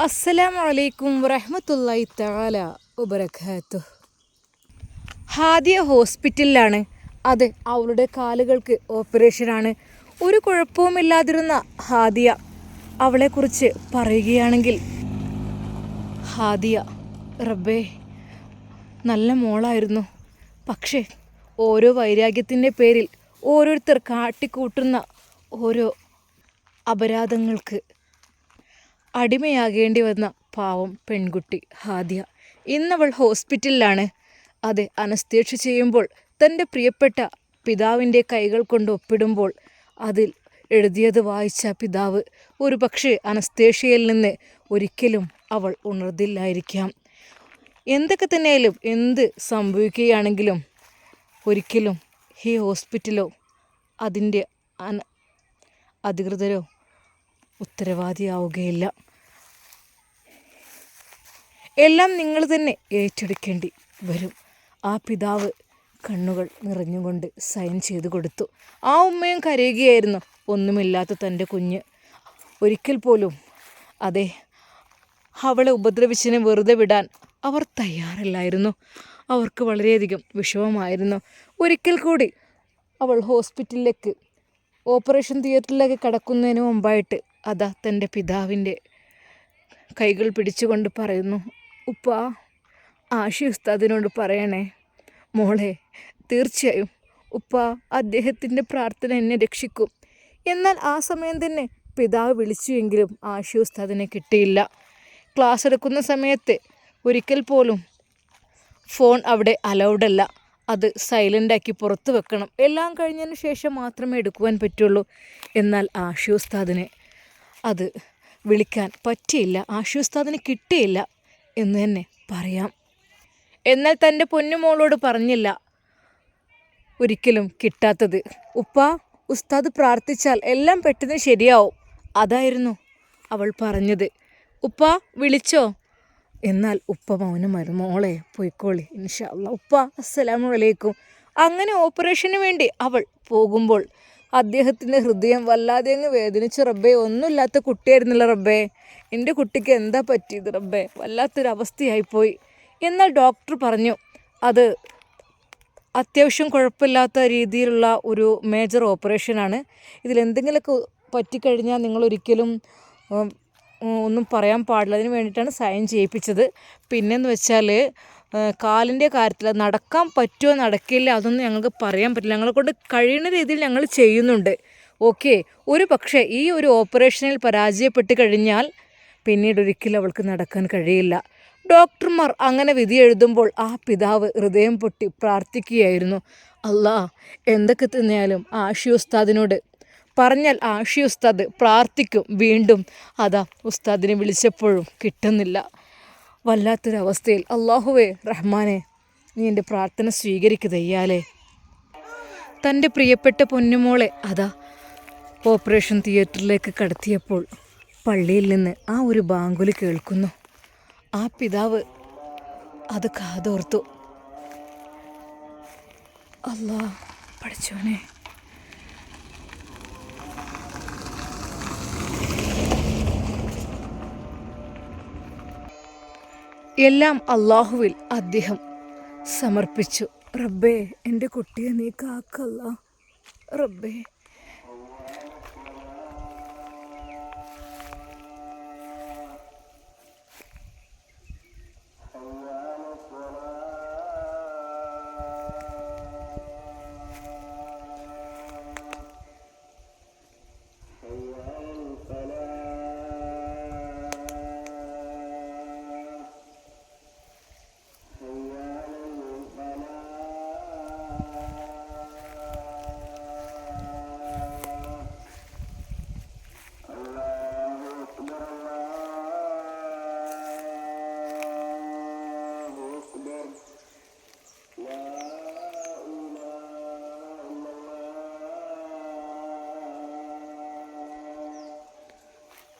അസ്സലാമു അലൈക്കും വറഹ്മത്തുള്ളാഹി തആല വബറകാതുഹു. ഹാദിയ ഹോസ്പിറ്റലിലാണ്. അതെ, അവളുടെ കാലുകൾക്ക് ഓപ്പറേഷനാണ്. ഒരു കുഴപ്പവുമില്ലാതിരുന്ന ഹാദിയ, അവളെക്കുറിച്ച് പറയുകയാണെങ്കിൽ, ഹാദിയ റബ്ബേ നല്ല മോളായിരുന്നു. പക്ഷേ ഓരോ വൈരാഗ്യത്തിൻ്റെ പേരിൽ ഓരോരുത്തർ കാട്ടിക്കൂട്ടുന്ന ഓരോ അപരാധങ്ങൾക്ക് അടിമയാകേണ്ടി വന്ന പാവം പെൺകുട്ടി ഹാദിയ. ഇന്നവൾ ഹോസ്പിറ്റലിലാണ്. അത് അനസ്തേഷ്യ ചെയ്യുമ്പോൾ തൻ്റെ പ്രിയപ്പെട്ട പിതാവിൻ്റെ കൈകൾ കൊണ്ട് ഒപ്പിടുമ്പോൾ അതിൽ എഴുതിയത് വായിച്ച പിതാവ് ഒരു പക്ഷേ അനസ്തേഷ്യയിൽ നിന്ന് ഒരിക്കലും അവൾ ഉണർന്നില്ലായിരിക്കാം. എന്തൊക്കെ തന്നെയായാലും, എന്ത് സംഭവിക്കുകയാണെങ്കിലും ഒരിക്കലും ഈ ഹോസ്പിറ്റലോ അതിൻ്റെ അധികൃതരോ ഉത്തരവാദിയാവുകയില്ല. എല്ലാം നിങ്ങൾ തന്നെ ഏറ്റെടുക്കേണ്ടി വരും. ആ പിതാവ് കണ്ണുകൾ നിറഞ്ഞുകൊണ്ട് സൈൻ ചെയ്തു കൊടുത്തു. ആ ഉമ്മയും കരയുകയായിരുന്നു. ഒന്നുമില്ലാത്ത തൻ്റെ കുഞ്ഞ് ഒരിക്കൽ പോലും അതെ അവളെ ഉപദ്രവിച്ചിനെ വെറുതെ വിടാൻ അവർ തയ്യാറില്ലായിരുന്നു. അവർക്ക് വളരെയധികം വിഷമമായിരുന്നു. ഒരിക്കൽ കൂടി അവൾ ഹോസ്പിറ്റലിലേക്ക്, ഓപ്പറേഷൻ തിയേറ്ററിലേക്ക് കടക്കുന്നതിന് മുമ്പായിട്ട് അതാ തൻ്റെ പിതാവിൻ്റെ കൈകൾ പിടിച്ചുകൊണ്ട് പറയുന്നു, ഉപ്പ, ആഷി ഉസ്താദിനോട് പറയണേ മോളെ, തീർച്ചയായും ഉപ്പ, അദ്ദേഹത്തിൻ്റെ പ്രാർത്ഥന എന്നെ രക്ഷിക്കും. എന്നാൽ ആ സമയം തന്നെ പിതാവ് വിളിച്ചുവെങ്കിലും ആഷി ഉസ്താദിനെ കിട്ടിയില്ല. ക്ലാസ് എടുക്കുന്ന സമയത്ത് ഒരിക്കൽ പോലും ഫോൺ അവിടെ അലൗഡല്ല. അത് സൈലൻ്റാക്കി പുറത്ത് വെക്കണം. എല്ലാം കഴിഞ്ഞതിന് ശേഷം മാത്രമേ എടുക്കുവാൻ പറ്റുള്ളൂ. എന്നാൽ ആഷി ഉസ്താദിനെ അത് വിളിക്കാൻ പറ്റിയില്ല. ആഷി ഉസ്താദിന് കിട്ടിയില്ല എന്ന് തന്നെ പറയാം. എന്നാൽ തൻ്റെ പൊന്നുമോളോട് പറഞ്ഞില്ല ഒരിക്കലും കിട്ടാത്തത്. ഉപ്പ, ഉസ്താദ് പ്രാർത്ഥിച്ചാൽ എല്ലാം പെട്ടെന്ന് ശരിയാവും, അതായിരുന്നു അവൾ പറഞ്ഞത്. ഉപ്പ വിളിച്ചോ? എന്നാൽ ഉപ്പ മൗനമായിരുന്നു. മോളെ പോയിക്കോളി, ഇൻഷാ അല്ലാ. ഉപ്പ അസ്സലാമു അലൈക്കും. അങ്ങനെ ഓപ്പറേഷന് വേണ്ടി അവൾ പോകുമ്പോൾ അദ്ദേഹത്തിൻ്റെ ഹൃദയം വല്ലാതെ അങ്ങ് വേദനിച്ചു. റബ്ബേ, ഒന്നുമില്ലാത്ത കുട്ടിയായിരുന്നില്ല റബ്ബേ, എൻ്റെ കുട്ടിക്ക് എന്താ പറ്റിയത് റബ്ബേ, വല്ലാത്തൊരവസ്ഥയായിപ്പോയി. എന്നാൽ ഡോക്ടർ പറഞ്ഞു അത് അത്യാവശ്യം കുഴപ്പമില്ലാത്ത രീതിയിലുള്ള ഒരു മേജർ ഓപ്പറേഷനാണ്. ഇതിലെന്തെങ്കിലുമൊക്കെ പറ്റിക്കഴിഞ്ഞാൽ നിങ്ങളൊരിക്കലും ഒന്നും പറയാൻ പാടില്ല. അതിന് വേണ്ടിയിട്ടാണ് സൈൻ ചെയ്യിപ്പിച്ചത്. പിന്നെയെന്ന് വെച്ചാൽ കാലിൻ്റെ കാര്യത്തിൽ നടക്കാൻ പറ്റുമോ നടക്കില്ല അതൊന്നും ഞങ്ങൾക്ക് പറയാൻ പറ്റില്ല. ഞങ്ങളെ കൊണ്ട് കഴിയുന്ന രീതിയിൽ ഞങ്ങൾ ചെയ്യുന്നുണ്ട്. ഓക്കെ, ഒരു പക്ഷേ ഈ ഒരു ഓപ്പറേഷനിൽ പരാജയപ്പെട്ട് കഴിഞ്ഞാൽ പിന്നീട് ഒരിക്കലും അവൾക്ക് നടക്കാൻ കഴിയില്ല. ഡോക്ടർമാർ അങ്ങനെ വിധി എഴുതുമ്പോൾ ആ പിതാവ് ഹൃദയം പൊട്ടി പ്രാർത്ഥിക്കുകയായിരുന്നു. അല്ലാ, എന്തൊക്കെ തന്നെയാലും ആഷി ഉസ്താദിനോട് പറഞ്ഞാൽ ആഷി ഉസ്താദ് പ്രാർത്ഥിക്കും. വീണ്ടും അതാ ഉസ്താദിനെ വിളിച്ചപ്പോഴും കിട്ടുന്നില്ല. വല്ലാത്തൊരവസ്ഥയിൽ അല്ലാഹുവേ റഹ്മാനെ, നീ എൻ്റെ പ്രാർത്ഥന സ്വീകരിക്കുകയ്യാലേ. തൻ്റെ പ്രിയപ്പെട്ട പൊന്നുമോളെ അതാ ഓപ്പറേഷൻ തിയേറ്ററിലേക്ക് കടത്തിയപ്പോൾ പള്ളിയിൽ നിന്ന് ആ ഒരു ബാങ്കുലി കേൾക്കുന്നു. ആ പിതാവ് അത് കാതോർത്തു. അല്ലാ പഠിച്ചോനെ, എല്ലാം അള്ളാഹുവിൽ അദ്ദേഹം സമർപ്പിച്ചു. റബ്ബേ, എൻ്റെ കുട്ടിയെ നീ കാക്കല്ല റബ്ബേ.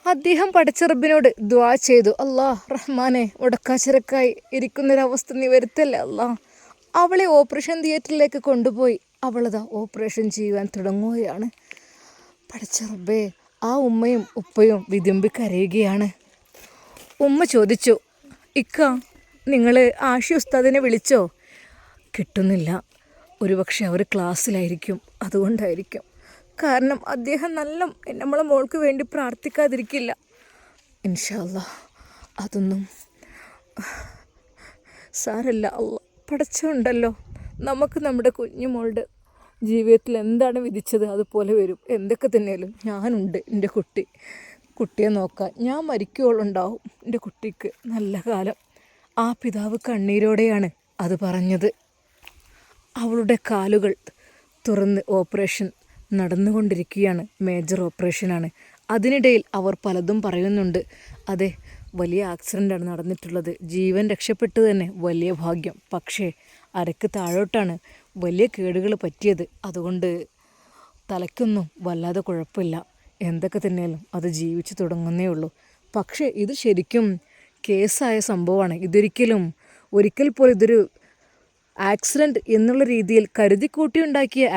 അദ്ദേഹം പടച്ച റബ്ബിനോട് ദുആ ചെയ്തു. അല്ലാ റഹ്മാനെ, ഉടക്കാച്ചിറക്കായി ഇരിക്കുന്നൊരവസ്ഥ നീ വരുത്തല്ലേ അല്ലാ. അവളെ ഓപ്പറേഷൻ തിയേറ്ററിലേക്ക് കൊണ്ടുപോയി അവളതാ ഓപ്പറേഷൻ ചെയ്യുവാൻ തുടങ്ങുകയാണ്. പടച്ച റബ്ബേ, ആ ഉമ്മയും ഉപ്പയും വിതുമ്പി കരയുകയാണ്. ഉമ്മ ചോദിച്ചു, ഇക്ക നിങ്ങൾ ആഷി ഉസ്താദിനെ വിളിച്ചോ? കിട്ടുന്നില്ല. ഒരുപക്ഷെ അവർ ക്ലാസ്സിലായിരിക്കും, അതുകൊണ്ടായിരിക്കും. കാരണം അദ്ദേഹം നല്ല നമ്മളെ മോൾക്ക് വേണ്ടി പ്രാർത്ഥിക്കാതിരിക്കില്ല. ഇൻഷാ അല്ലാഹ് അതൊന്നും സാരല്ല. പടച്ചുണ്ടല്ലോ, നമുക്ക് നമ്മുടെ കുഞ്ഞുമോളുടെ ജീവിതത്തിൽ എന്താണ് വിധിച്ചത് അതുപോലെ വരും. എന്തൊക്കെ തന്നെയാലും ഞാനുണ്ട്. എൻ്റെ കുട്ടിയെ നോക്കാൻ ഞാൻ മരിക്കുവോളുണ്ടാവും. എൻ്റെ കുട്ടിക്ക് നല്ല കാലം. ആ പിതാവ് കണ്ണീരോടെയാണ് അത് പറഞ്ഞത്. അവളുടെ കാലുകൾ തുറന്ന് ഓപ്പറേഷൻ നടന്നുകൊണ്ടിരിക്കുകയാണ്. മേജർ ഓപ്പറേഷനാണ്. അതിനിടയിൽ അവർ പലതും പറയുന്നുണ്ട്. അതെ, വലിയ ആക്സിഡൻ്റാണ് നടന്നിട്ടുള്ളത്. ജീവൻ രക്ഷപ്പെട്ടു തന്നെ വലിയ ഭാഗ്യം. പക്ഷേ അരക്ക് താഴോട്ടാണ് വലിയ കേടുകൾ പറ്റിയത്. അതുകൊണ്ട് തലയ്ക്കൊന്നും വല്ലാതെ കുഴപ്പമില്ല. എന്തൊക്കെ തന്നെയാലും അത് ജീവിച്ചു തുടങ്ങുന്നേ ഉള്ളൂ. പക്ഷേ ഇത് ശരിക്കും കേസായ സംഭവമാണ്. ഒരിക്കൽ പോലും ഇതൊരു ആക്സിഡൻറ്റ് എന്നുള്ള രീതിയിൽ കരുതിക്കൂട്ടി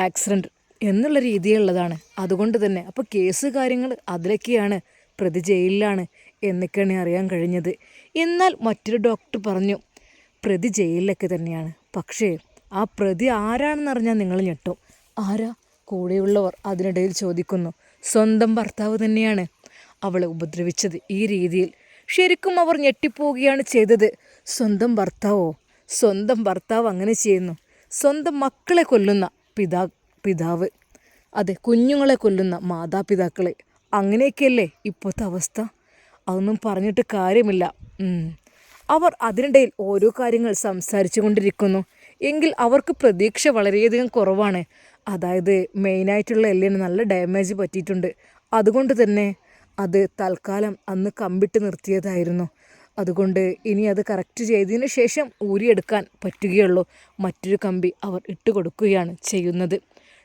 ആക്സിഡൻറ്റ് എന്നുള്ള രീതിയിലുള്ളതാണ്. അതുകൊണ്ട് തന്നെ അപ്പോൾ കേസ് കാര്യങ്ങൾ അതിലൊക്കെയാണ്. പ്രതി ജയിലിലാണ് എന്നൊക്കെയാണ് അറിയാൻ കഴിഞ്ഞത്. എന്നാൽ മറ്റൊരു ഡോക്ടർ പറഞ്ഞു പ്രതി ജയിലിലൊക്കെ തന്നെയാണ്. പക്ഷേ ആ പ്രതി ആരാണെന്നറിഞ്ഞാൽ നിങ്ങൾ ഞെട്ടും. ആരാ? കൂടെയുള്ളവർ അതിനിടയിൽ ചോദിക്കുന്നു. സ്വന്തം ഭർത്താവ് തന്നെയാണ് അവളെ ഉപദ്രവിച്ചത് ഈ രീതിയിൽ. ശരിക്കും അവർ ഞെട്ടിപ്പോവുകയാണ് ചെയ്തത്. സ്വന്തം ഭർത്താവോ? സ്വന്തം ഭർത്താവ് അങ്ങനെ ചെയ്യുന്നു? സ്വന്തം മക്കളെ കൊല്ലുന്ന പിതാവ്, അതെ, കുഞ്ഞുങ്ങളെ കൊല്ലുന്ന മാതാപിതാക്കളെ. അങ്ങനെയൊക്കെയല്ലേ ഇപ്പോഴത്തെ അവസ്ഥ? അതൊന്നും പറഞ്ഞിട്ട് കാര്യമില്ല. അവർ അതിനിടയിൽ ഓരോ കാര്യങ്ങൾ സംസാരിച്ചു കൊണ്ടിരിക്കുന്നു. എങ്കിൽ അവർക്ക് പ്രതീക്ഷ വളരെയധികം കുറവാണ്. അതായത് മെയിനായിട്ടുള്ള എല്ലിന് നല്ല ഡാമേജ് പറ്റിയിട്ടുണ്ട്. അതുകൊണ്ട് തന്നെ അത് തൽക്കാലം അന്ന് കമ്പിട്ട് നിർത്തിയതായിരുന്നു. അതുകൊണ്ട് ഇനി അത് കറക്റ്റ് ചെയ്തതിന് ശേഷം ഊരിയെടുക്കാൻ പറ്റുകയുള്ളൂ. മറ്റൊരു കമ്പി അവർ ഇട്ടുകൊടുക്കുകയാണ് ചെയ്യുന്നത്.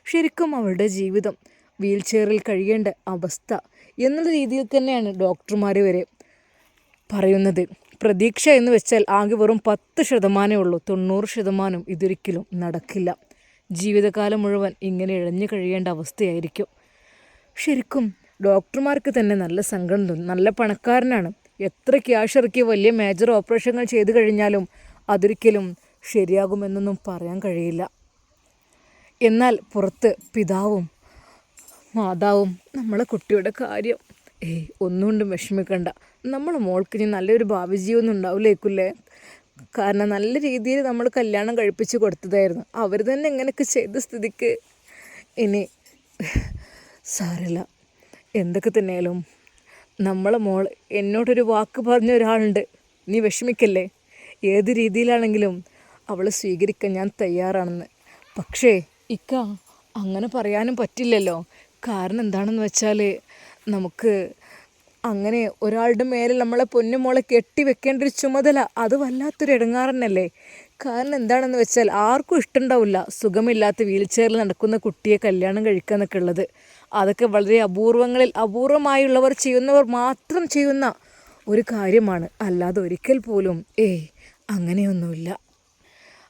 ശരിക്കും അവളുടെ ജീവിതം വീൽ ചെയറിൽ കഴിയേണ്ട അവസ്ഥ എന്നുള്ള രീതിയിൽ തന്നെയാണ് ഡോക്ടർമാർ വരെ പറയുന്നത്. പ്രതീക്ഷ എന്ന് വെച്ചാൽ ആകെ വെറും 10% ഉള്ളൂ. 90% ഇതൊരിക്കലും നടക്കില്ല. ജീവിതകാലം മുഴുവൻ ഇങ്ങനെ ഇഴഞ്ഞു കഴിയേണ്ട അവസ്ഥയായിരിക്കും. ശരിക്കും ഡോക്ടർമാർക്ക് തന്നെ നല്ല സങ്കടം തോന്നും. നല്ല പണക്കാരനാണ്. എത്ര ക്യാഷ് ഇറക്കി വലിയ മേജർ ഓപ്പറേഷനുകൾ ചെയ്തു കഴിഞ്ഞാലും അതൊരിക്കലും ശരിയാകുമെന്നൊന്നും പറയാൻ കഴിയില്ല. എന്നാൽ പുറത്ത് പിതാവും മാതാവും നമ്മളെ കുട്ടിയുടെ കാര്യം ഒന്നുകൊണ്ടും വിഷമിക്കണ്ട. നമ്മളെ മോൾക്ക് ഇനി നല്ലൊരു ഭാവി ജീവിതമൊന്നും ഉണ്ടാവില്ലേക്കുല്ലേ? കാരണം നല്ല രീതിയിൽ നമ്മൾ കല്യാണം കഴിപ്പിച്ച് കൊടുത്തതായിരുന്നു. അവർ തന്നെ ഇങ്ങനെയൊക്കെ ചെയ്ത സ്ഥിതിക്ക് ഇനി സാരമില്ല. എന്തൊക്കെ തന്നെയാലും നമ്മളെ മോൾ എന്നോടൊരു വാക്ക് പറഞ്ഞ ഒരാളുണ്ട്. നീ വിഷമിക്കല്ലേ, ഏത് രീതിയിലാണെങ്കിലും അവൾ സ്വീകരിക്കാൻ ഞാൻ തയ്യാറാണെന്ന്. പക്ഷേ ഇക്ക അങ്ങനെ പറയാനും പറ്റില്ലല്ലോ. കാരണം എന്താണെന്ന് വെച്ചാൽ നമുക്ക് അങ്ങനെ ഒരാളുടെ മേലെ നമ്മളെ പൊന്നുമോളെ കെട്ടി വെക്കേണ്ട ഒരു ചുമതല അത് വല്ലാത്തൊരു ഇടങ്ങാറന്നല്ലേ. കാരണം എന്താണെന്ന് വെച്ചാൽ ആർക്കും ഇഷ്ടമുണ്ടാവില്ല സുഖമില്ലാത്ത വീൽ ചെയറിൽ നടക്കുന്ന കുട്ടിയെ കല്യാണം കഴിക്കുക എന്നൊക്കെ ഉള്ളത്. അതൊക്കെ വളരെ അപൂർവമായുള്ളവർ ചെയ്യുന്നവർ മാത്രം ചെയ്യുന്ന ഒരു കാര്യമാണ്. അല്ലാതെ ഒരിക്കൽ പോലും അങ്ങനെയൊന്നുമില്ല.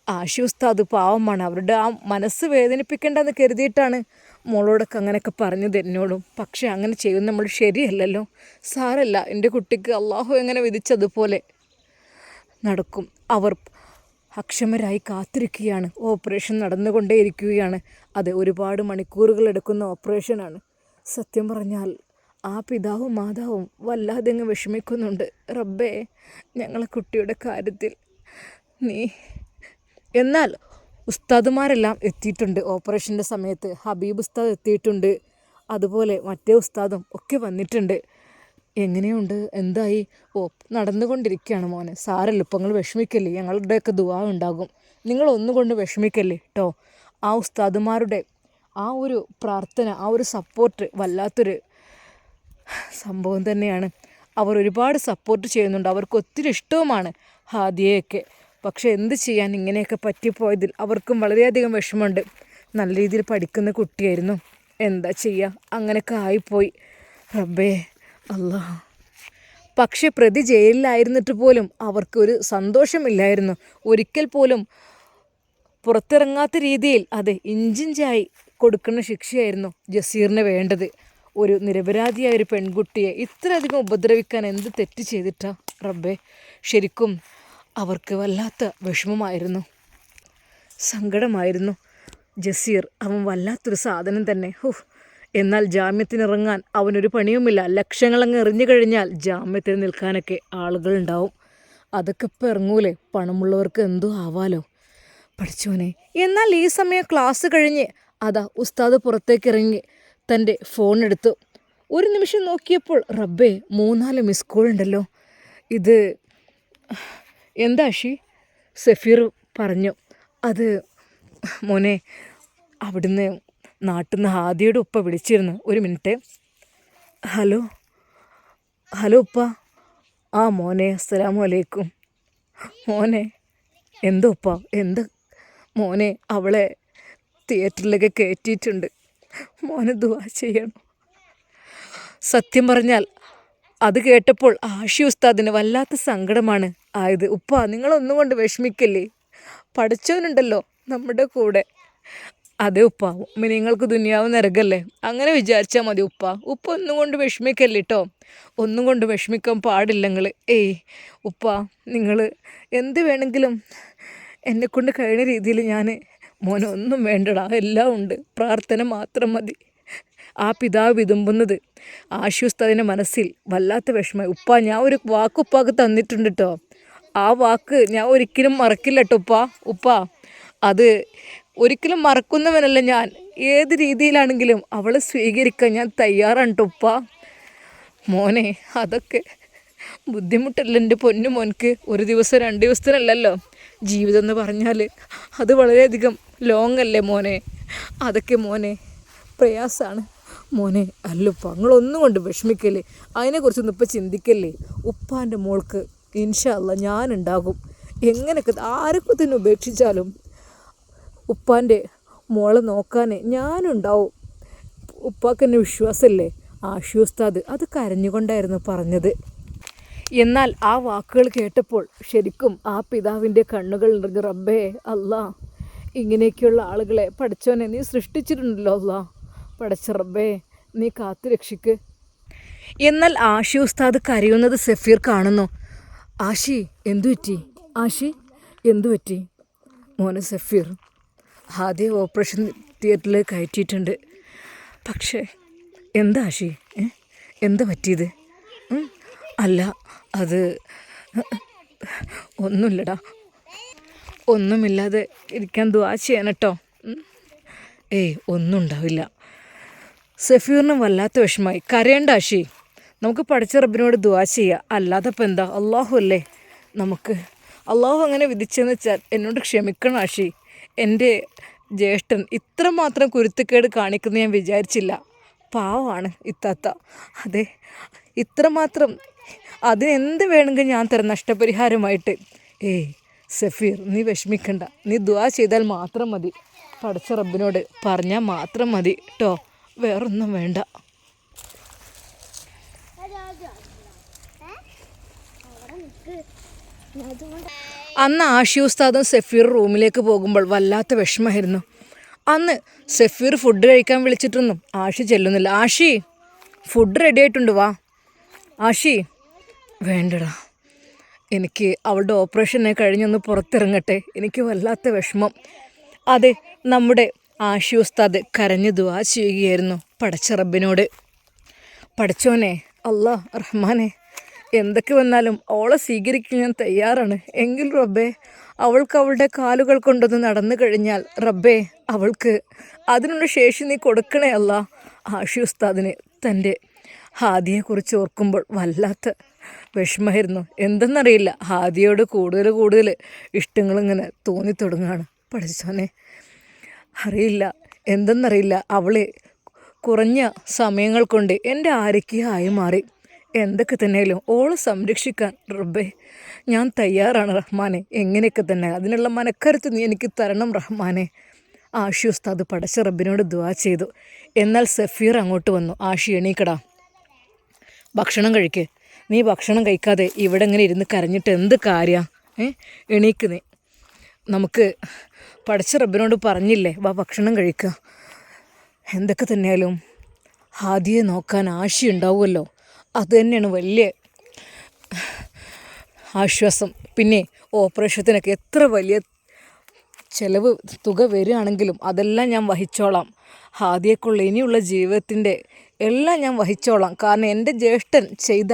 ആഷി ഉസ്താദ് പാവമാണ്. അവരുടെ ആ മനസ്സ് വേദനിപ്പിക്കേണ്ടെന്ന് കരുതിയിട്ടാണ് മോളോടൊക്കെ അങ്ങനെയൊക്കെ പറഞ്ഞത് എന്നോടും. പക്ഷേ അങ്ങനെ ചെയ്യുന്ന നമ്മൾ ശരിയല്ലല്ലോ. സാരല്ല, എൻ്റെ കുട്ടിക്ക് അള്ളാഹു എങ്ങനെ വിധിച്ചതുപോലെ നടക്കും. അവർ അക്ഷമരായി കാത്തിരിക്കുകയാണ്. ഓപ്പറേഷൻ നടന്നുകൊണ്ടേയിരിക്കുകയാണ്. അത് ഒരുപാട് മണിക്കൂറുകൾ എടുക്കുന്ന ഓപ്പറേഷനാണ്. സത്യം പറഞ്ഞാൽ ആ പിതാവും മാതാവും വല്ലാതെ അങ്ങ് വിഷമിക്കുന്നുണ്ട്. റബ്ബേ, ഞങ്ങളെ കുട്ടിയുടെ കാര്യത്തിൽ നീ. എന്നാൽ ഉസ്താദുമാരെല്ലാം എത്തിയിട്ടുണ്ട്. ഓപ്പറേഷൻ്റെ സമയത്ത് ഹബീബ് ഉസ്താദ് എത്തിയിട്ടുണ്ട്. അതുപോലെ മറ്റേ ഉസ്താദും ഒക്കെ വന്നിട്ടുണ്ട്. എങ്ങനെയുണ്ട്, എന്തായി? നടന്നുകൊണ്ടിരിക്കുകയാണ് മോനെ. സാരല്ല, ഇപ്പം നിങ്ങൾ വിഷമിക്കല്ലേ, ഞങ്ങളുടെയൊക്കെ ദുആ ഉണ്ടാകും. നിങ്ങൾ ഒന്നുകൊണ്ട് വിഷമിക്കല്ലേ കേട്ടോ. ആ ഉസ്താദുമാരുടെ ആ ഒരു പ്രാർത്ഥന, ആ ഒരു സപ്പോർട്ട് വല്ലാത്തൊരു സംഭവം തന്നെയാണ്. അവർ ഒരുപാട് സപ്പോർട്ട് ചെയ്യുന്നുണ്ട്. അവർക്ക് ഒത്തിരി ഇഷ്ടവുമാണ് ഹാദിയയൊക്കെ. പക്ഷേ എന്ത് ചെയ്യാൻ, ഇങ്ങനെയൊക്കെ പറ്റിപ്പോയതിൽ അവർക്കും വളരെയധികം വിഷമമുണ്ട്. നല്ല രീതിയിൽ പഠിക്കുന്ന കുട്ടിയായിരുന്നു. എന്താ ചെയ്യുക, അങ്ങനെയൊക്കെ ആയിപ്പോയി. റബ്ബേ അല്ലാ. പക്ഷേ പ്രതി ജയിലിലായിരുന്നിട്ട് പോലും അവർക്കൊരു സന്തോഷമില്ലായിരുന്നു. ഒരിക്കൽ പോലും പുറത്തിറങ്ങാത്ത രീതിയിൽ അതെ ഇഞ്ചിഞ്ചായി കൊടുക്കുന്ന ശിക്ഷയായിരുന്നു ജസീറിന് വേണ്ടത്. ഒരു നിരപരാധിയായ ഒരു പെൺകുട്ടിയെ ഇത്രയധികം ഉപദ്രവിക്കാൻ എന്ത് തെറ്റ് ചെയ്തിട്ടാ? റബ്ബേ, ശരിക്കും അവർക്ക് വല്ലാത്ത വിഷമമായിരുന്നു, സങ്കടമായിരുന്നു. ജസീർ അവൻ വല്ലാത്തൊരു സാധനം തന്നെ. എന്നാൽ ജാമ്യത്തിനിറങ്ങാൻ അവനൊരു പണിയുമില്ല. ലക്ഷങ്ങളങ്ങ് എറിഞ്ഞു കഴിഞ്ഞാൽ ജാമ്യത്തിന് നിൽക്കാനൊക്കെ ആളുകളുണ്ടാവും. അതൊക്കെ ഇപ്പം ഇറങ്ങൂലേ, പണമുള്ളവർക്ക് എന്തോ ആവാലോ. പഠിച്ചോനെ. എന്നാൽ ഈ സമയം ക്ലാസ് കഴിഞ്ഞ് അതാ ഉസ്താദ് പുറത്തേക്ക് ഇറങ്ങി തൻ്റെ ഫോൺ എടുത്തു. ഒരു നിമിഷം നോക്കിയപ്പോൾ റബ്ബേ, 3-4 മിസ് കോൾ ഉണ്ടല്ലോ. ഇത് എന്താ ഷി? സഫീർ പറഞ്ഞു. അത് മോനെ, അവിടുന്ന് നാട്ടിൽ നിന്ന് ഹാദിയുടെ ഉപ്പ വിളിച്ചിരുന്നു. ഒരു മിനിറ്റ്. ഹലോ ഹലോ ഉപ്പ. ആ മോനെ, അസ്സലാമു അലൈക്കും. മോനെ, എന്താ ഉപ്പ, എന്താ മോനെ? അവളെ തിയേറ്ററിലൊക്കെ കയറ്റിയിട്ടുണ്ട്. മോനെ ദുആ ചെയ്യണം. സത്യം പറഞ്ഞാൽ അത് കേട്ടപ്പോൾ ആഷി ഉസ്താദിന് വല്ലാത്ത സങ്കടമാണ് ആയത്. ഉപ്പ, നിങ്ങളൊന്നും കൊണ്ട് വിഷമിക്കല്ലേ, പഠിച്ചവനുണ്ടല്ലോ നമ്മുടെ കൂടെ. അതെ ഉപ്പ, നിങ്ങൾക്ക് ദുനിയാവ് നരകല്ലേ, അങ്ങനെ വിചാരിച്ചാൽ മതി ഉപ്പ. ഉപ്പ ഒന്നും കൊണ്ട് വിഷമിക്കല്ലേ കേട്ടോ, ഒന്നും കൊണ്ട് വിഷമിക്കാൻ പാടില്ല നിങ്ങൾ. ഉപ്പ, നിങ്ങൾ എന്ത് വേണമെങ്കിലും എന്നെക്കൊണ്ട് കഴിയുന്ന രീതിയിൽ ഞാൻ, മോനെ ഒന്നും വേണ്ടടാ, എല്ലാം ഉണ്ട്, പ്രാർത്ഥന മാത്രം മതി. ആ പിതാവ് വിതുമ്പുന്നത് ആഷി ഉസ്താദിൻ്റെ മനസ്സിൽ വല്ലാത്ത വിഷമമായി. ഉപ്പ, ഞാൻ ഒരു വാക്ക് ഉപ്പാക്ക് തന്നിട്ടുണ്ട് കേട്ടോ, ആ വാക്ക് ഞാൻ ഒരിക്കലും മറക്കില്ല കേട്ടോ ഉപ്പ. ഉപ്പ, അത് ഒരിക്കലും മറക്കുന്നവനല്ല ഞാൻ. ഏത് രീതിയിലാണെങ്കിലും അവളെ സ്വീകരിക്കാൻ ഞാൻ തയ്യാറാണ് കേട്ടോ ഉപ്പ. മോനെ, അതൊക്കെ ബുദ്ധിമുട്ടല്ല എൻ്റെ പൊന്നു മോൻക്ക്. ഒരു ദിവസം 2 ദിവസത്തിനല്ലല്ലോ ജീവിതം എന്ന് പറഞ്ഞാൽ, അത് വളരെയധികം ലോങ് അല്ലേ മോനെ. അതൊക്കെ മോനെ പ്രയാസമാണ് മോനെ. അല്ലുപ്പ, നിങ്ങളൊന്നും കൊണ്ട് വിഷമിക്കല്ലേ, അതിനെക്കുറിച്ചൊന്നും ഇപ്പം ചിന്തിക്കല്ലേ. ഉപ്പാൻ്റെ മോൾക്ക് ഇൻഷാ അല്ലാ ഞാനുണ്ടാകും. എങ്ങനെയൊക്കെ ആരൊക്കെ തന്നെ ഉപേക്ഷിച്ചാലും ഉപ്പാൻ്റെ മോളെ നോക്കാൻ ഞാനുണ്ടാവും. ഉപ്പാക്ക് എന്നെ വിശ്വാസമല്ലേ. ആഷി ഉസ്താദ് അത് കരഞ്ഞുകൊണ്ടായിരുന്നു പറഞ്ഞത്. എന്നാൽ ആ വാക്കുകൾ കേട്ടപ്പോൾ ശരിക്കും ആ പിതാവിൻ്റെ കണ്ണുകൾ നിറഞ്ഞു. റബ്ബേ, അല്ലാ, ഇങ്ങനെയൊക്കെയുള്ള ആളുകളെ പഠിച്ചോനെ നീ സൃഷ്ടിച്ചിട്ടുണ്ടല്ലോ അല്ലാ. പഠിച്ച റബ്ബേ, നീ കാത്തു രക്ഷിക്ക്. എന്നാൽ ആഷി ഉസ്താദ് കരയുന്നത് സഫീർ കാണുന്നു. ആഷി, എന്തു പറ്റി? ആഷി, എന്തു പറ്റി? മോനെ സഫീർ, ആദ്യം ഓപ്പറേഷൻ തിയേറ്ററിൽ കയറ്റിയിട്ടുണ്ട്. പക്ഷേ എന്താ ആഷി, എന്താ പറ്റിയത്? അല്ല, അത് ഒന്നുമില്ലടാ. ഒന്നുമില്ലാതെ ഇരിക്കാൻ ദുആ ചെയ്യണം കേട്ടോ. ഒന്നും ഉണ്ടാവില്ല. സഫീറിന് വല്ലാത്ത വിഷമമായി. കരയേണ്ട ആഷി, നമുക്ക് പഠിച്ച റബ്ബിനോട് ദുആ ചെയ്യുക, അല്ലാതെ ഇപ്പം എന്താ. അള്ളാഹു അല്ലേ നമുക്ക്. അള്ളാഹു അങ്ങനെ വിധിച്ചെന്ന് വെച്ചാൽ എന്നോട് ക്ഷമിക്കണം ആഷി. എൻ്റെ ജ്യേഷ്ഠൻ ഇത്രമാത്രം കുരുത്തക്കേട് കാണിക്കുന്ന ഞാൻ വിചാരിച്ചില്ല. പാവമാണ് ഇത്താത്ത. അതെ, ഇത്രമാത്രം അതിനെന്ത് വേണമെങ്കിൽ ഞാൻ തരാം നഷ്ടപരിഹാരമായിട്ട്. സഫീർ, നീ വിഷമിക്കണ്ട. നീ ദുആ ചെയ്താൽ മാത്രം മതി. പഠിച്ച റബ്ബിനോട് പറഞ്ഞാൽ മാത്രം മതി കേട്ടോ, വേറൊന്നും വേണ്ട. അന്ന് ആഷി ഉസ്താദും സഫീർ റൂമിലേക്ക് പോകുമ്പോൾ വല്ലാത്ത വിഷമമായിരുന്നു. അന്ന് സഫീർ ഫുഡ് കഴിക്കാൻ വിളിച്ചിട്ടൊന്നും ആഷി ചെല്ലുന്നില്ല. ആഷി, ഫുഡ് റെഡി ആയിട്ടുണ്ട്, വാ. ആഷി, വേണ്ടടാ, എനിക്ക് അവളുടെ ഓപ്പറേഷനെ കഴിഞ്ഞൊന്ന് പുറത്തിറങ്ങട്ടെ, എനിക്ക് വല്ലാത്ത വിഷമം. അതെ, നമ്മുടെ ആഷി ഉസ്താദ് കരഞ്ഞു ദുആ ചെയ്യുകയായിരുന്നു പടച്ച റബ്ബിനോട്. പഠിച്ചോനെ, അല്ലാ റഹ്മാനെ, എന്തൊക്കെ വന്നാലും അവളെ സ്വീകരിക്കാൻ ഞാൻ തയ്യാറാണ്. എങ്കിൽ റബ്ബേ, അവൾക്ക് അവളുടെ കാലുകൾ കൊണ്ടൊന്ന് നടന്നു കഴിഞ്ഞാൽ റബ്ബേ, അവൾക്ക് അതിനുള്ള ശേഷി നീ കൊടുക്കണേ അല്ലാ. ആഷി ഉസ്താദിന് തൻ്റെ ഹാദിയെക്കുറിച്ച് ഓർക്കുമ്പോൾ വല്ലാത്ത വിഷമമായിരുന്നു. എന്തെന്നറിയില്ല, ഹാദിയോട് കൂടുതൽ ഇഷ്ടങ്ങളിങ്ങനെ തോന്നിത്തുടങ്ങുകയാണ്. പഠിച്ചോനെ, അറിയില്ല എന്തെന്നറിയില്ല, അവളെ കുറഞ്ഞ സമയങ്ങൾ കൊണ്ട് എൻ്റെ ആരൊക്കെയായി മാറി. എന്തൊക്കെ തന്നെയാലും ഓളെ സംരക്ഷിക്കാൻ റബ്ബേ ഞാൻ തയ്യാറാണ് റഹ്മാനെ. എങ്ങനെയൊക്കെ തന്നെ അതിനുള്ള മനക്കരുത്ത് നീ എനിക്ക് തരണം റഹ്മാനെ. ആഷി ഉസ്താദ് പടച്ച റബ്ബിനോട് ദുആ ചെയ്തു. എന്നാൽ സഫീർ അങ്ങോട്ട് വന്നു. ആഷി, എണീക്കടാ, ഭക്ഷണം കഴിക്ക്. നീ ഭക്ഷണം കഴിക്കാതെ ഇവിടെ ഇങ്ങനെ ഇരുന്ന് കരഞ്ഞിട്ട് എന്ത് കാര്യമാണ്? എണീക്ക് നീ. നമുക്ക് പടച്ച റബ്ബിനോട് പറഞ്ഞില്ലേ, വാ ഭക്ഷണം കഴിക്കുക. എന്തൊക്കെ തന്നെയാലും ഹാദിയെ നോക്കാൻ ആഷി ഉണ്ടാവുമല്ലോ, അത് തന്നെയാണ് വലിയ ആശ്വാസം. പിന്നെ ഓപ്പറേഷത്തിനൊക്കെ എത്ര വലിയ ചിലവ് തുക വരികയാണെങ്കിലും അതെല്ലാം ഞാൻ വഹിച്ചോളാം. ഹാദിയക്കുള്ള ഇനിയുള്ള ജീവിതത്തിൻ്റെ എല്ലാം ഞാൻ വഹിച്ചോളാം. കാരണം എൻ്റെ ജ്യേഷ്ഠൻ ചെയ്ത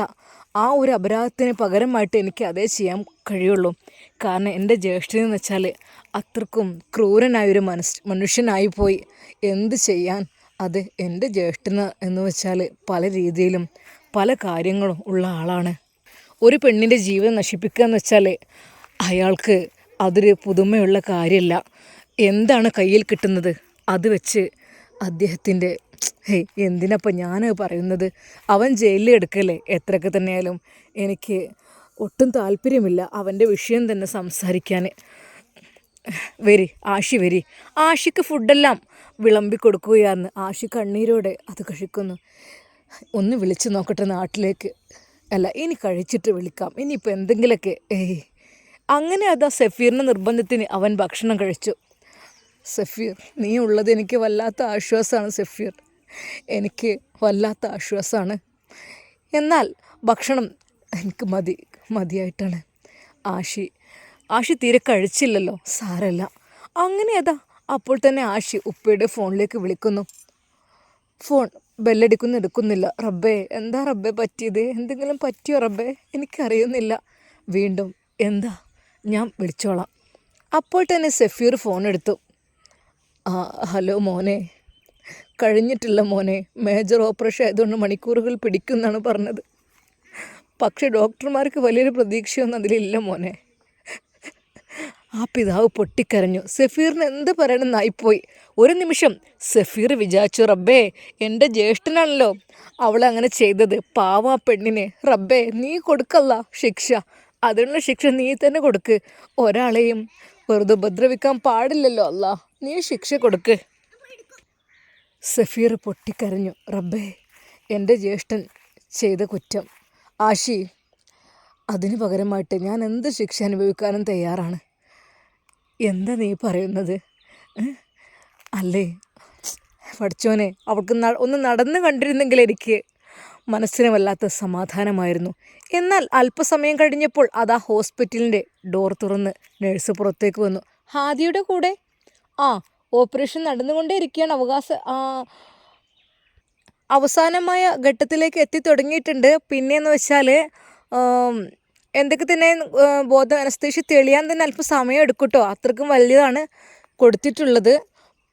ആ ഒരു അപരാധത്തിന് പകരമായിട്ട് എനിക്ക് അതേ ചെയ്യാൻ കഴിയുള്ളൂ. കാരണം എൻ്റെ ജ്യേഷ്ഠനെന്ന് വെച്ചാൽ അത്രക്കും ക്രൂരനായൊരു മനുഷ്യനായിപ്പോയി. എന്ത് ചെയ്യാൻ? അത് എൻ്റെ ജ്യേഷ്ഠന് എന്ന് വെച്ചാൽ പല രീതിയിലും പല കാര്യങ്ങളും ഉള്ള ആളാണ്. ഒരു പെണ്ണിൻ്റെ ജീവിതം നശിപ്പിക്കുക എന്ന് വെച്ചാൽ അയാൾക്ക് അതൊരു പുതുമയുള്ള കാര്യമല്ല. എന്താണ് കയ്യിൽ കിട്ടുന്നത് അത് വെച്ച് അദ്ദേഹത്തിൻ്റെ എന്തിനപ്പം ഞാൻ പറയുന്നത്, അവൻ ജയിലിൽ എടുക്കല്ലേ. എത്രയൊക്കെ തന്നെയായാലും എനിക്ക് ഒട്ടും താല്പര്യമില്ല അവൻ്റെ വിഷയം തന്നെ സംസാരിക്കാൻ. വരി ആഷി വരി. ആഷിക്ക് ഫുഡെല്ലാം വിളമ്പി കൊടുക്കുകയാന്ന്. ആഷി കണ്ണീരോടെ അത് കഴിക്കുന്നു. ഒന്ന് വിളിച്ച് നോക്കട്ടെ നാട്ടിലേക്ക്. അല്ല, ഇനി കഴിച്ചിട്ട് വിളിക്കാം. ഇനിയിപ്പോൾ എന്തെങ്കിലുമൊക്കെ അങ്ങനെ അതാ സഫീറിൻ്റെ നിർബന്ധത്തിന് അവൻ ഭക്ഷണം കഴിച്ചു. സഫീർ, നീ ഉള്ളത് എനിക്ക് വല്ലാത്ത ആശ്വാസമാണ് സഫീർ, എനിക്ക് വല്ലാത്ത ആശ്വാസമാണ്. എന്നാൽ ഭക്ഷണം എനിക്ക് മതിയായിട്ടാണ്. ആഷി തീരെ കഴിച്ചില്ലല്ലോ. സാരല്ല. അങ്ങനെ അതാ അപ്പോൾ തന്നെ ആഷി ഉപ്പയുടെ ഫോണിലേക്ക് വിളിക്കുന്നു. ഫോൺ ബെല്ലടിക്കുന്നു, എടുക്കുന്നില്ല. റബ്ബേ, എന്താ റബ്ബേ പറ്റിയത്? എന്തെങ്കിലും പറ്റിയോ റബ്ബേ? എനിക്കറിയുന്നില്ല. വീണ്ടും എന്താ, ഞാൻ വിളിച്ചോളാം. അപ്പോൾ തന്നെ സഫീർ ഫോൺ എടുത്തു. ഹലോ മോനെ. കഴിഞ്ഞിട്ടില്ല മോനെ, മേജർ ഓപ്പറേഷൻ ആയതുകൊണ്ട് മണിക്കൂറുകൾ പിടിക്കുമെന്നാണ് പറഞ്ഞത്. പക്ഷേ ഡോക്ടർമാർക്ക് വലിയൊരു പ്രതീക്ഷയൊന്നും അതിലില്ല മോനെ. ആ പിതാവ് പൊട്ടിക്കരഞ്ഞു. സഫീറിന് എന്ത് പറയണമെന്നായിപ്പോയി. ഒരു നിമിഷം സഫീർ വിചാരിച്ചു, റബ്ബേ, എൻ്റെ ജ്യേഷ്ഠനാണല്ലോ അവളെ അങ്ങനെ ചെയ്തത്. പാവ പെണ്ണിനെ റബ്ബേ നീ കൊടുക്കല്ല ശിക്ഷ. അതിനുള്ള ശിക്ഷ നീ തന്നെ കൊടുക്ക്. ഒരാളെയും വെറുതെ ഉപദ്രവിക്കാൻ പാടില്ലല്ലോ അല്ലാ, നീ ശിക്ഷ കൊടുക്ക്. സഫീർ പൊട്ടിക്കരഞ്ഞു. റബ്ബേ, എൻ്റെ ജ്യേഷ്ഠൻ ചെയ്ത കുറ്റം ആഷി, അതിന് പകരമായിട്ട് ഞാൻ എന്ത് ശിക്ഷ അനുഭവിക്കാനും തയ്യാറാണ്. എന്താ നീ പറയുന്നത്? അല്ലേ പഠിച്ചോനെ, അവൾക്ക് ഒന്ന് നടന്ന് കണ്ടിരുന്നെങ്കിൽ എനിക്ക് മനസ്സിന് വല്ലാത്ത സമാധാനമായിരുന്നു. എന്നാൽ അല്പസമയം കഴിഞ്ഞപ്പോൾ അതാ ഹോസ്പിറ്റലിൻ്റെ ഡോർ തുറന്ന് നഴ്സ് പുറത്തേക്ക് വന്നു. ഹാദിയുടെ കൂടെ ഓപ്പറേഷൻ നടന്നുകൊണ്ടേ ഇരിക്കുകയാണ്. അവസാനമായ ഘട്ടത്തിലേക്ക് എത്തി തുടങ്ങിയിട്ടുണ്ട്. പിന്നെയെന്ന് വെച്ചാൽ എന്തൊക്കെ തന്നെ ബോധം അനസ്തേഷ്യ തെളിയാൻ തന്നെ അല്പം സമയം എടുക്കും കേട്ടോ. അത്രക്കും വലിയതാണ് കൊടുത്തിട്ടുള്ളത്.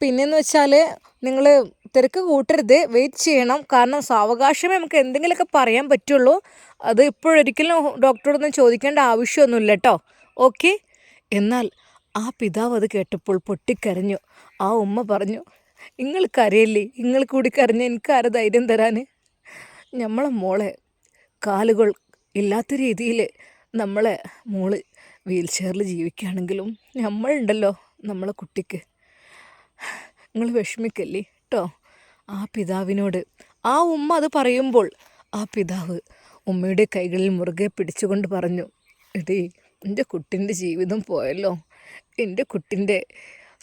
പിന്നെയെന്ന് വെച്ചാൽ നിങ്ങൾ തിരക്ക് കൂട്ടരുത്, വെയിറ്റ് ചെയ്യണം. കാരണം സാവകാശമേ നമുക്ക് എന്തെങ്കിലുമൊക്കെ പറയാൻ പറ്റുള്ളൂ. അത് ഇപ്പോഴൊരിക്കലും ഡോക്ടറോടൊന്നും ചോദിക്കേണ്ട ആവശ്യമൊന്നുമില്ല കേട്ടോ. ഓക്കെ. എന്നാൽ ആ പിതാവ് അത് കേട്ടപ്പോൾ പൊട്ടിക്കരഞ്ഞു. ആ ഉമ്മ പറഞ്ഞു, നിങ്ങൾ കരയില്ലേ, നിങ്ങൾ കൂടി കരഞ്ഞ് എനിക്ക് ആരെ ധൈര്യം തരാൻ? നമ്മളെ മോളെ കാലുകൾ ഇല്ലാത്ത രീതിയിൽ നമ്മളെ മോള് വീൽ ചെയറിൽ ജീവിക്കുകയാണെങ്കിലും നമ്മളുണ്ടല്ലോ നമ്മളെ കുട്ടിക്ക്. നിങ്ങൾ വിഷമിക്കല്ലേ കേട്ടോ. ആ പിതാവിനോട് ആ ഉമ്മ അത് പറയുമ്പോൾ ആ പിതാവ് ഉമ്മയുടെ കൈകളിൽ മുറുകെ പിടിച്ചുകൊണ്ട് പറഞ്ഞു, എടീ, എൻ്റെ കുട്ടിൻ്റെ ജീവിതം പോയല്ലോ. എൻ്റെ കുട്ടിൻ്റെ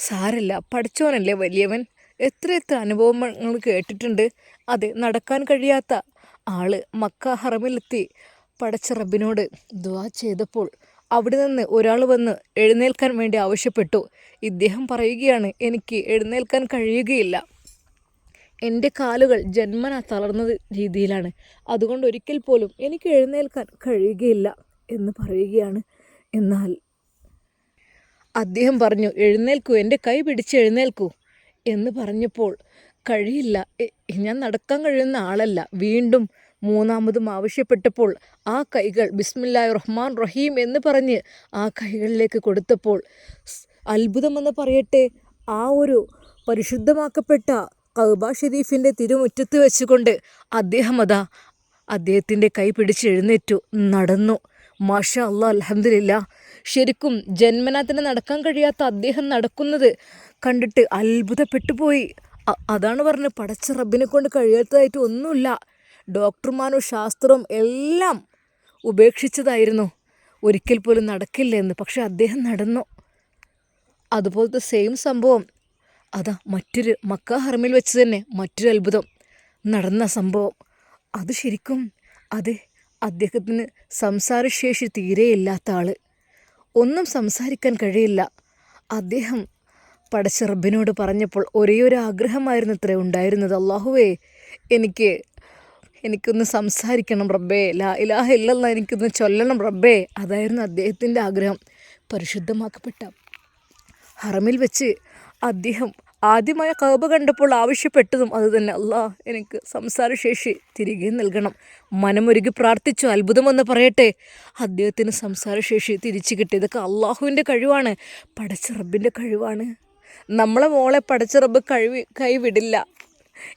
സാരല്ല, പഠിച്ചവനല്ലേ വലിയവൻ. എത്ര അനുഭവങ്ങൾ കേട്ടിട്ടുണ്ട്. അതെ, നടക്കാൻ കഴിയാത്ത ആള് മക്ക ഹറമിലെത്തി പടച്ച റബ്ബിനോട് ദുആ ചെയ്തപ്പോൾ അവിടെ നിന്ന് ഒരാൾ വന്ന് എഴുന്നേൽക്കാൻ വേണ്ടി ആവശ്യപ്പെട്ടു. ഇദ്ദേഹം പറയുകയാണ്, എനിക്ക് എഴുന്നേൽക്കാൻ കഴിയുകയില്ല, എൻ്റെ കാലുകൾ ജന്മന തളർന്ന രീതിയിലാണ്, അതുകൊണ്ട് ഒരിക്കൽ പോലും എനിക്ക് എഴുന്നേൽക്കാൻ കഴിയുകയില്ല എന്ന് പറയുകയാണ്. എന്നാൽ അദ്ദേഹം പറഞ്ഞു, എഴുന്നേൽക്കൂ, എൻ്റെ കൈ പിടിച്ച് എഴുന്നേൽക്കൂ എന്ന് പറഞ്ഞപ്പോൾ കഴിയില്ല, ഞാൻ നടക്കാൻ കഴിയുന്ന ആളല്ല. വീണ്ടും മൂന്നാമതും ആവശ്യപ്പെട്ടപ്പോൾ ആ കൈകൾ ബിസ്മില്ലാഹിർ റഹ്മാൻ റഹീം എന്ന് പറഞ്ഞ് ആ കൈകളിലേക്ക് കൊടുത്തപ്പോൾ അത്ഭുതമെന്ന് പറയട്ടെ, ആ ഒരു പരിശുദ്ധമാക്കപ്പെട്ട കഅബ ഷരീഫിൻ്റെ തിരുമുറ്റത്ത് വെച്ചുകൊണ്ട് അദ്ദേഹത്തിൻ്റെ കൈ പിടിച്ച് എഴുന്നേറ്റു, നടന്നു. മാഷാ അല്ലാഹ്, അൽഹംദുലില്ലാ. ശരിക്കും ജന്മനാ തന്നെ നടക്കാൻ കഴിയാത്ത അദ്ദേഹം നടക്കുന്നത് കണ്ടിട്ട് അത്ഭുതപ്പെട്ടു പോയി. അതാണ് പറഞ്ഞത്, പടച്ച റബ്ബിനെ കൊണ്ട് കഴിയാത്തതായിട്ട് ഒന്നുമില്ല. ഡോക്ടർമാരും ശാസ്ത്രവും എല്ലാം ഉപേക്ഷിച്ചതായിരുന്നു, ഒരിക്കൽ പോലും നടക്കില്ല എന്ന്. പക്ഷെ അദ്ദേഹം നടന്നു. അതുപോലത്തെ സെയിം സംഭവം അതാ മറ്റൊരു മക്ക ഹറമിൽ വെച്ച് തന്നെ മറ്റൊരു അത്ഭുതം നടന്ന സംഭവം. അത് ശരിക്കും അതെ, അദ്ദേഹത്തിന് സംസാരശേഷി തീരെയില്ലാത്ത ആൾ, ഒന്നും സംസാരിക്കാൻ കഴിയില്ല. അദ്ദേഹം പടച്ച റബ്ബിനോട് പറഞ്ഞപ്പോൾ ഒരേയൊരു ആഗ്രഹമായിരുന്നു ഇത്ര ഉണ്ടായിരുന്നത്, അല്ലാഹുവേ എനിക്കൊന്ന് സംസാരിക്കണം റബ്ബേ, ലാ ഇലാഹ ഇല്ലല്ലാഹ് എനിക്കൊന്ന് ചൊല്ലണം റബ്ബേ. അതായിരുന്നു അദ്ദേഹത്തിൻ്റെ ആഗ്രഹം. പരിശുദ്ധമാക്കപ്പെട്ട ഹറമിൽ വെച്ച് അദ്ദേഹം ആദ്യമായ കഅബ കണ്ടപ്പോൾ ആവശ്യപ്പെട്ടതും അതുതന്നെ, അല്ലാഹ് എനിക്ക് സംസാരശേഷി തിരികെ നൽകണം. മനമൊരുകി പ്രാർത്ഥിച്ചു. അത്ഭുതമെന്ന് പറയട്ടെ, അദ്ദേഹത്തിന് സംസാരശേഷി തിരിച്ചു കിട്ടി. ഇതൊക്കെ അള്ളാഹുവിൻ്റെ കഴിവാണ്, പടച്ച റബ്ബിൻ്റെ കഴിവാണ്. നമ്മളെ മോളെ പടച്ച റബ്ബ് കൈവിടില്ല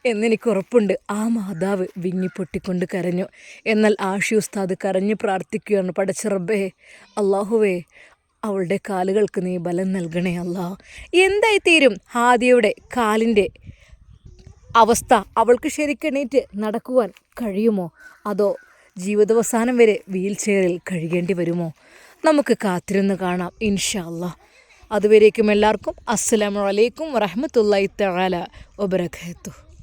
എന്നെനിക്ക് ഉറപ്പുണ്ട്. ആ മാതാവ് വിങ്ങിപ്പൊട്ടിക്കൊണ്ട് കരഞ്ഞു. എന്നാൽ ആഷി ഉസ്താദ് കരഞ്ഞു പ്രാർത്ഥിക്കുകയാണ്, പടച്ച റബ്ബേ, അള്ളാഹുവേ, അവളുടെ കാലുകൾക്ക് നീ ബലം നൽകണേ അല്ലാ. എന്തായിത്തീരും ഹാദിയയുടെ കാലിൻ്റെ അവസ്ഥ? അവൾക്ക് ശരിക്കെണീറ്റ് നടക്കുവാൻ കഴിയുമോ? അതോ ജീവിതാവസാനം വരെ വീൽ ചെയറിൽ കഴിയേണ്ടി വരുമോ? നമുക്ക് കാത്തിരുന്ന് കാണാം ഇൻഷാ അല്ലാ. അതുവരേക്കും എല്ലാവർക്കും അസ്സലാമു അലൈക്കും വറഹ്മത്തുള്ളാഹി തആല വബറകാതുഹു.